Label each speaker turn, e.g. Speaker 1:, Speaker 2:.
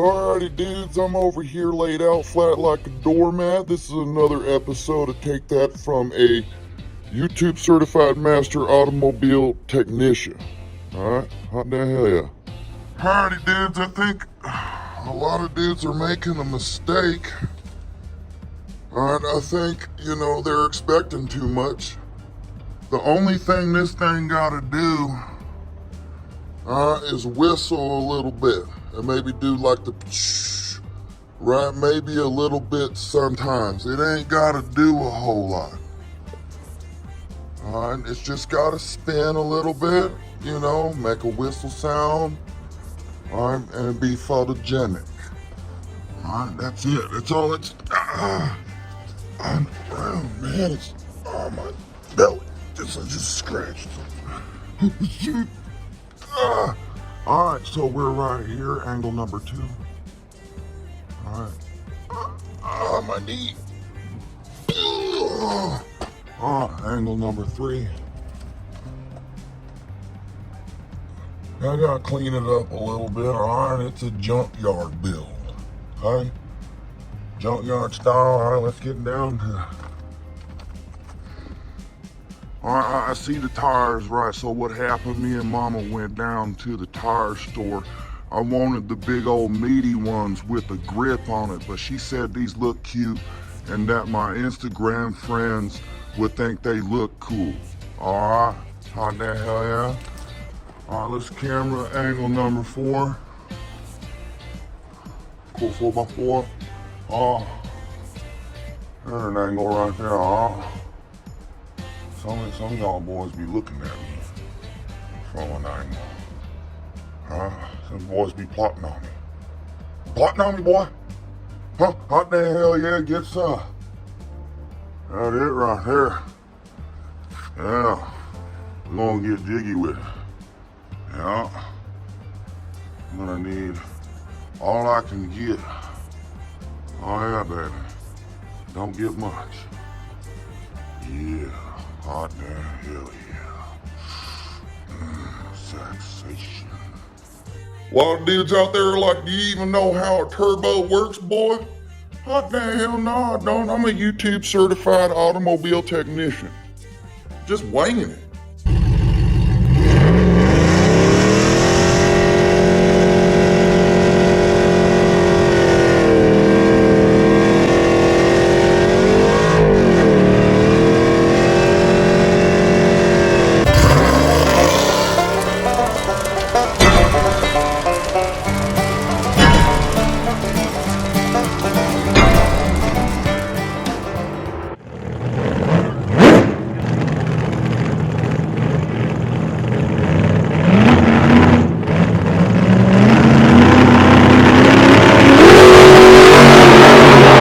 Speaker 1: Alrighty dudes, I'm over here laid out flat like a doormat. This is another episode of Take That from a YouTube certified master automobile technician. Alright, hot the hell yeah. Howdy dudes, I think a lot of dudes are making a mistake. Alright, I think, they're expecting too much. The only thing this thing gotta do is whistle a little bit and maybe do like the right, maybe a little bit sometimes. It ain't gotta do a whole lot. Alright, it's just gotta spin a little bit, make a whistle sound, alright, and be photogenic. Alright, that's it. That's all it's on the ground, man. It's my belly. I just scratched. Alright, so we're right here, angle number 2. Alright. My knee. Angle number 3. I gotta clean it up a little bit, alright? It's a junkyard build, okay? Junkyard style, alright, let's get down to I see the tires, right? So what happened, me and Mama went down to the tire store. I wanted the big old meaty ones with a grip on it, but she said these look cute and that my Instagram friends would think they look cool. Alright, hot the hell yeah. Alright, let's camera angle number 4. Cool 4x4. There's an angle right there, Some of y'all boys be looking at me from an angle. Some boys be plotting on me. Plotting on me, boy? Hot the hell yeah, get some. That's it right there. Yeah, we're gonna get jiggy with it. Yeah, I'm gonna need all I can get. Oh yeah, baby. Don't get much. Yeah. Hot damn, hell yeah. Sensation. A lot of dudes out there are like, do you even know how a turbo works, boy? Hot damn, hell no, I don't. I'm a YouTube certified automobile technician. Just winging it.